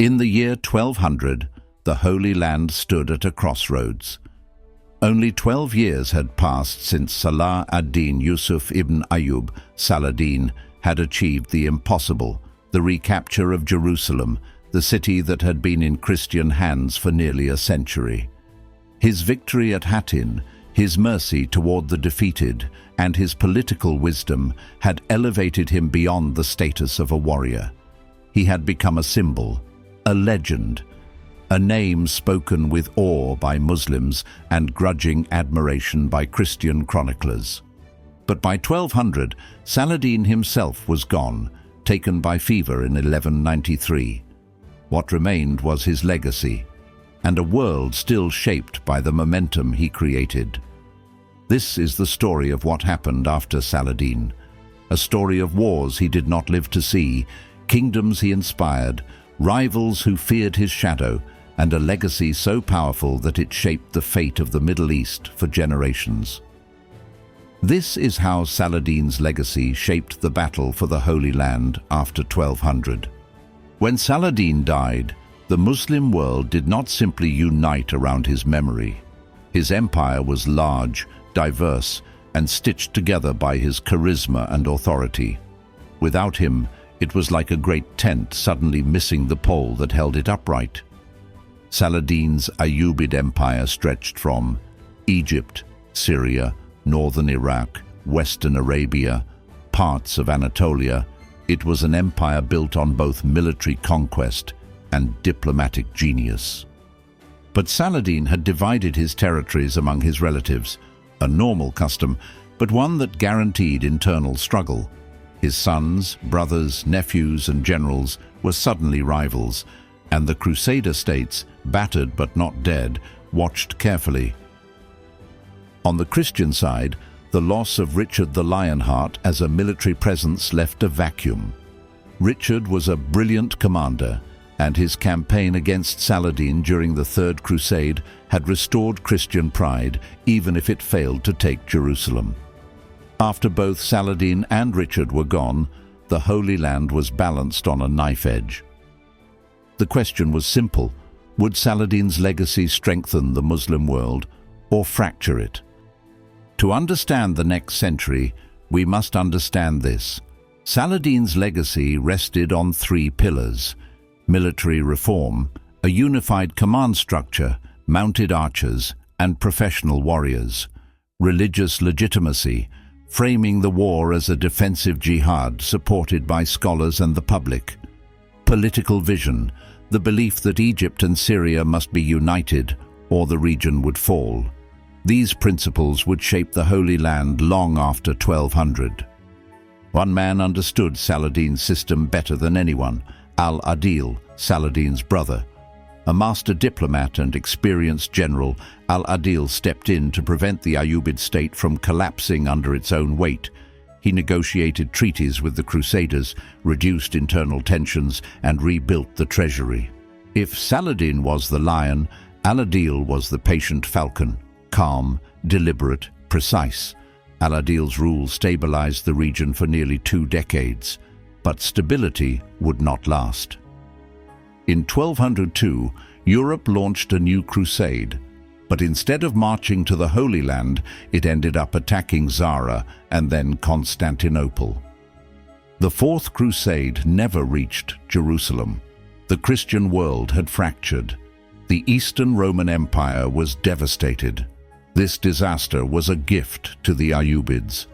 In the year 1200, the Holy Land stood at a crossroads. Only 12 years had passed since Salah ad-Din Yusuf ibn Ayyub, Saladin, had achieved the impossible, the recapture of Jerusalem, the city that had been in Christian hands for nearly a century. His victory at Hattin, his mercy toward the defeated, and his political wisdom had elevated him beyond the status of a warrior. He had become a symbol, a legend, a name spoken with awe by Muslims and grudging admiration by Christian chroniclers. But by 1200, Saladin himself was gone, taken by fever in 1193. What remained was his legacy, and a world still shaped by the momentum he created. This is the story of what happened after Saladin, a story of wars he did not live to see, kingdoms he inspired, rivals who feared his shadow, and a legacy so powerful that it shaped the fate of the Middle East for generations. This is how Saladin's legacy shaped the battle for the Holy Land after 1200. When Saladin died, the Muslim world did not simply unite around his memory. His empire was large, diverse, and stitched together by his charisma and authority. Without him, it was like a great tent suddenly missing the pole that held it upright. Saladin's Ayyubid empire stretched from Egypt, Syria, northern Iraq, western Arabia, parts of Anatolia. It was an empire built on both military conquest and diplomatic genius. But Saladin had divided his territories among his relatives, a normal custom, but one that guaranteed internal struggle. His sons, brothers, nephews, and generals were suddenly rivals, and the Crusader states, battered but not dead, watched carefully. On the Christian side, the loss of Richard the Lionheart as a military presence left a vacuum. Richard was a brilliant commander, and his campaign against Saladin during the Third Crusade had restored Christian pride, even if it failed to take Jerusalem. After both Saladin and Richard were gone, the Holy Land was balanced on a knife edge. The question was simple: would Saladin's legacy strengthen the Muslim world or fracture it? To understand the next century, we must understand this. Saladin's legacy rested on three pillars: military reform, a unified command structure, mounted archers, and professional warriors; religious legitimacy, framing the war as a defensive jihad supported by scholars and the public; political vision, the belief that Egypt and Syria must be united or the region would fall. These principles would shape the Holy Land long after 1200. One man understood Saladin's system better than anyone: Al-Adil, Saladin's brother. A master diplomat and experienced general, Al-Adil stepped in to prevent the Ayyubid state from collapsing under its own weight. He negotiated treaties with the Crusaders, reduced internal tensions, and rebuilt the treasury. If Saladin was the lion, Al-Adil was the patient falcon, calm, deliberate, precise. Al-Adil's rule stabilized the region for nearly 2 decades, but stability would not last. In 1202, Europe launched a new crusade, but instead of marching to the Holy Land, it ended up attacking Zara and then Constantinople. The Fourth Crusade never reached Jerusalem. The Christian world had fractured. The Eastern Roman Empire was devastated. This disaster was a gift to the Ayyubids.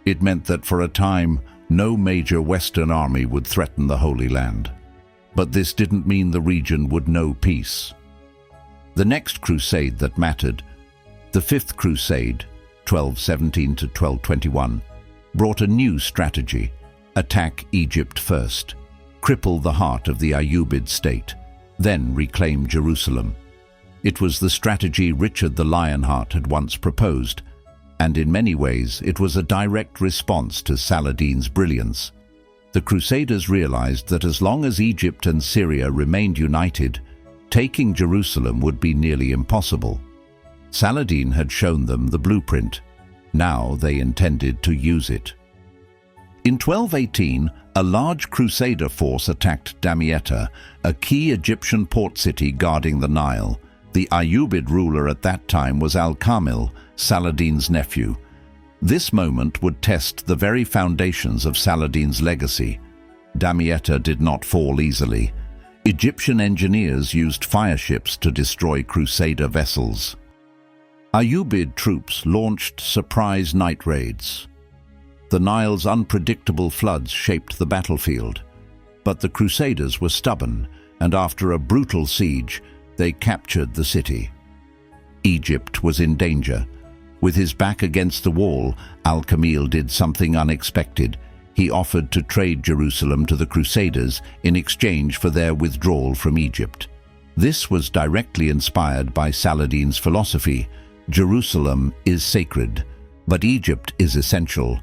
It meant that for a time, no major Western army would threaten the Holy Land. But this didn't mean the region would know peace. The next crusade that mattered, the Fifth Crusade, 1217 to 1221, brought a new strategy: attack Egypt first, cripple the heart of the Ayyubid state, then reclaim Jerusalem. It was the strategy Richard the Lionheart had once proposed, and in many ways it was a direct response to Saladin's brilliance. The Crusaders realized that as long as Egypt and Syria remained united, taking Jerusalem would be nearly impossible. Saladin had shown them the blueprint. Now they intended to use it. In 1218, A large crusader force attacked Damietta, a key Egyptian port city guarding the Nile. The Ayyubid ruler at that time was Al-Kamil, Saladin's nephew. This moment would test the very foundations of Saladin's legacy. Damietta did not fall easily. Egyptian engineers used fire ships to destroy crusader vessels. Ayyubid troops launched surprise night raids. The Nile's unpredictable floods shaped the battlefield. But the Crusaders were stubborn, and after a brutal siege, they captured the city. Egypt was in danger. With his back against the wall, Al-Kamil did something unexpected. He offered to trade Jerusalem to the Crusaders in exchange for their withdrawal from Egypt. This was directly inspired by Saladin's philosophy: Jerusalem is sacred, but Egypt is essential.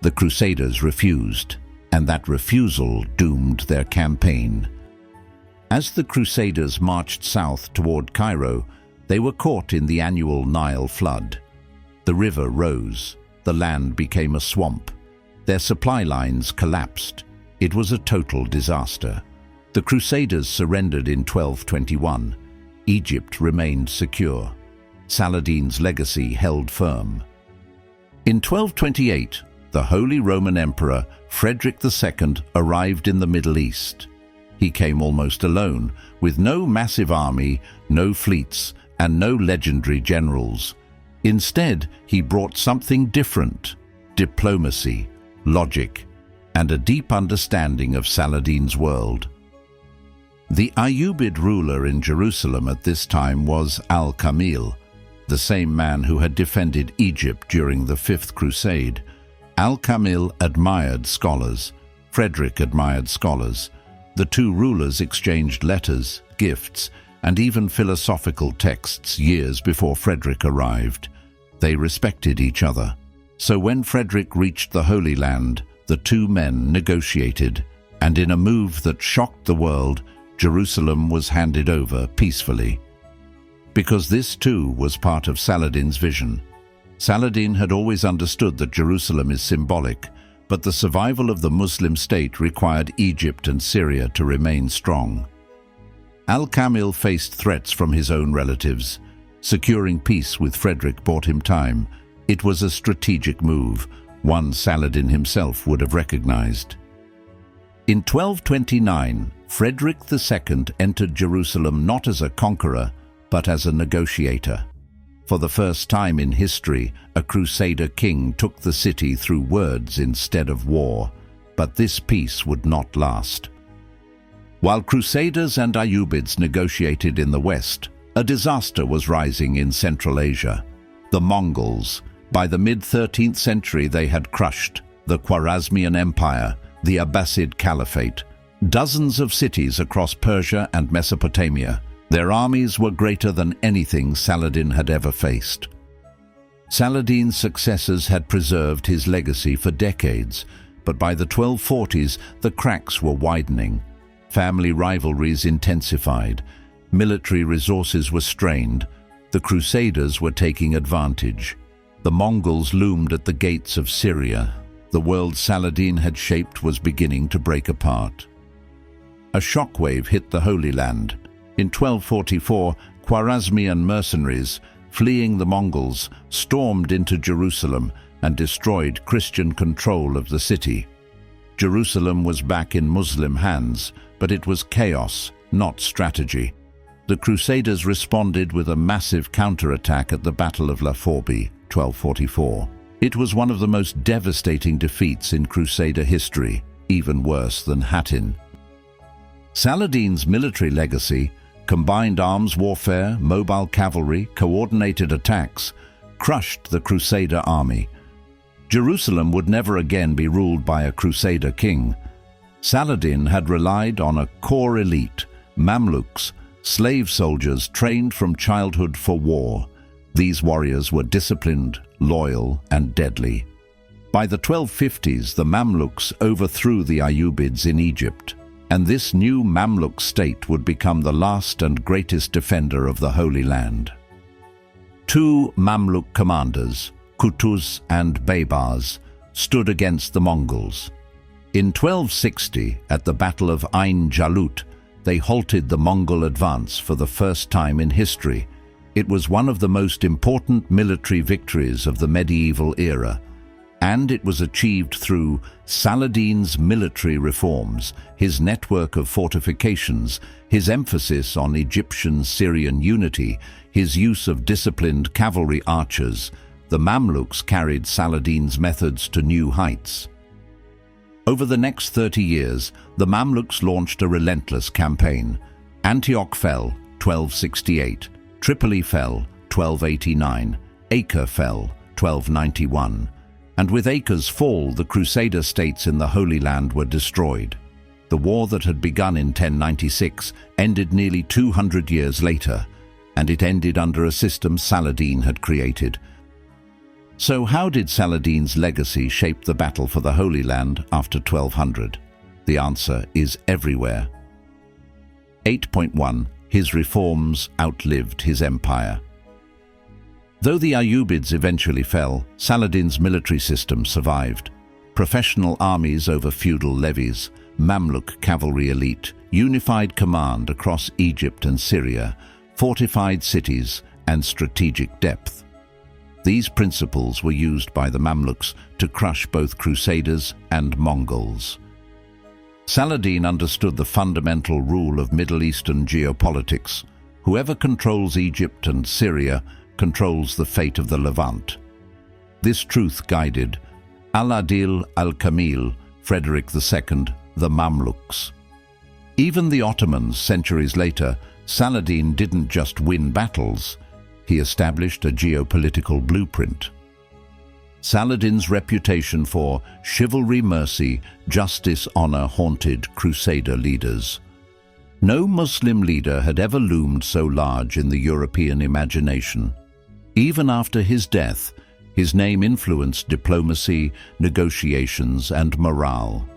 The Crusaders refused, and that refusal doomed their campaign. As the Crusaders marched south toward Cairo, they were caught in the annual Nile flood. The river rose, the land became a swamp. Their supply lines collapsed. It was a total disaster. The Crusaders surrendered in 1221. Egypt remained secure. Saladin's legacy held firm. In 1228, the Holy Roman Emperor Frederick II arrived in the Middle East. He came almost alone, with no massive army, no fleets, and no legendary generals. Instead, he brought something different: diplomacy, logic, and a deep understanding of Saladin's world. The Ayyubid ruler in Jerusalem at this time was Al-Kamil, the same man who had defended Egypt during the Fifth Crusade. Al-Kamil admired scholars. Frederick admired scholars. The two rulers exchanged letters, gifts, and even philosophical texts years before Frederick arrived. They respected each other. So when Frederick reached the Holy Land, the two men negotiated, and in a move that shocked the world, Jerusalem was handed over peacefully. Because this too was part of Saladin's vision. Saladin had always understood that Jerusalem is symbolic, but the survival of the Muslim state required Egypt and Syria to remain strong. Al-Kamil faced threats from his own relatives. Securing peace with Frederick bought him time. It was a strategic move, one Saladin himself would have recognized. In 1229, Frederick II entered Jerusalem not as a conqueror, but as a negotiator. For the first time in history, a Crusader king took the city through words instead of war. But this peace would not last. While Crusaders and Ayyubids negotiated in the west, a disaster was rising in Central Asia. The Mongols. By the mid-13th century, they had crushed the Khwarezmian Empire, the Abbasid Caliphate, dozens of cities across Persia and Mesopotamia. Their armies were greater than anything Saladin had ever faced. Saladin's successors had preserved his legacy for decades, but by the 1240s, the cracks were widening. Family rivalries intensified. Military resources were strained. The Crusaders were taking advantage. The Mongols loomed at the gates of Syria. The world Saladin had shaped was beginning to break apart. A shockwave hit the Holy Land. In 1244, Khwarezmian mercenaries, fleeing the Mongols, stormed into Jerusalem and destroyed Christian control of the city. Jerusalem was back in Muslim hands, but it was chaos, not strategy. The Crusaders responded with a massive counterattack at the Battle of La Fourby, 1244. It was one of the most devastating defeats in Crusader history, even worse than Hattin. Saladin's military legacy, combined arms warfare, mobile cavalry, coordinated attacks, crushed the Crusader army. Jerusalem would never again be ruled by a Crusader king. Saladin had relied on a core elite, Mamluks, slave soldiers trained from childhood for war. These warriors were disciplined, loyal, and deadly. By the 1250s, the Mamluks overthrew the Ayyubids in Egypt, and this new Mamluk state would become the last and greatest defender of the Holy Land. Two Mamluk commanders, Qutuz and Baybars, stood against the Mongols. In 1260, at the Battle of Ain Jalut, they halted the Mongol advance for the first time in history. It was one of the most important military victories of the medieval era, and it was achieved through Saladin's military reforms, his network of fortifications, his emphasis on Egyptian-Syrian unity, his use of disciplined cavalry archers. The Mamluks carried Saladin's methods to new heights. Over the next 30 years, the Mamluks launched a relentless campaign. Antioch fell, 1268. Tripoli fell, 1289. Acre fell, 1291. And with Acre's fall, the Crusader states in the Holy Land were destroyed. The war that had begun in 1096 ended nearly 200 years later, and it ended under a system Saladin had created. So how did Saladin's legacy shape the battle for the Holy Land after 1200? The answer is everywhere. 8.1. His reforms outlived his empire. Though the Ayyubids eventually fell, Saladin's military system survived. Professional armies over feudal levies, Mamluk cavalry elite, unified command across Egypt and Syria, fortified cities, and strategic depth. These principles were used by the Mamluks to crush both Crusaders and Mongols. Saladin understood the fundamental rule of Middle Eastern geopolitics. Whoever controls Egypt and Syria controls the fate of the Levant. This truth guided Al-Adil al-Kamil, Frederick II, the Mamluks. Even the Ottomans, centuries later, Saladin didn't just win battles, he established a geopolitical blueprint. Saladin's reputation for chivalry, mercy, justice, honor haunted Crusader leaders. No Muslim leader had ever loomed so large in the European imagination. Even after his death, his name influenced diplomacy, negotiations, and morale.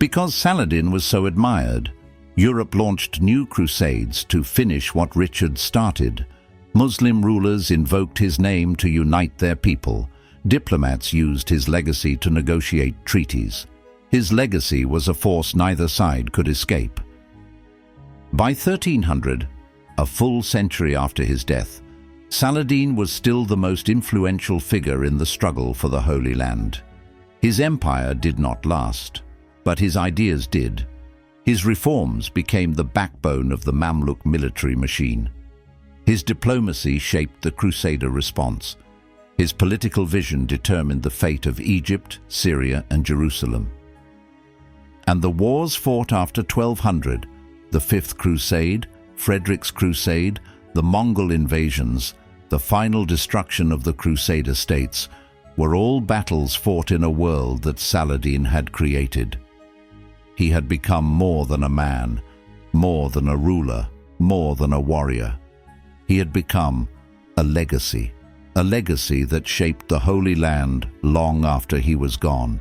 Because Saladin was so admired, Europe launched new crusades to finish what Richard started. Muslim rulers invoked his name to unite their people. Diplomats used his legacy to negotiate treaties. His legacy was a force neither side could escape. By 1300, a full century after his death, Saladin was still the most influential figure in the struggle for the Holy Land. His empire did not last, but his ideas did. His reforms became the backbone of the Mamluk military machine. His diplomacy shaped the Crusader response. His political vision determined the fate of Egypt, Syria, and Jerusalem. And the wars fought after 1200, the Fifth Crusade, Frederick's Crusade, the Mongol invasions, the final destruction of the Crusader states, were all battles fought in a world that Saladin had created. He had become more than a man, more than a ruler, more than a warrior. He had become a legacy that shaped the Holy Land long after he was gone.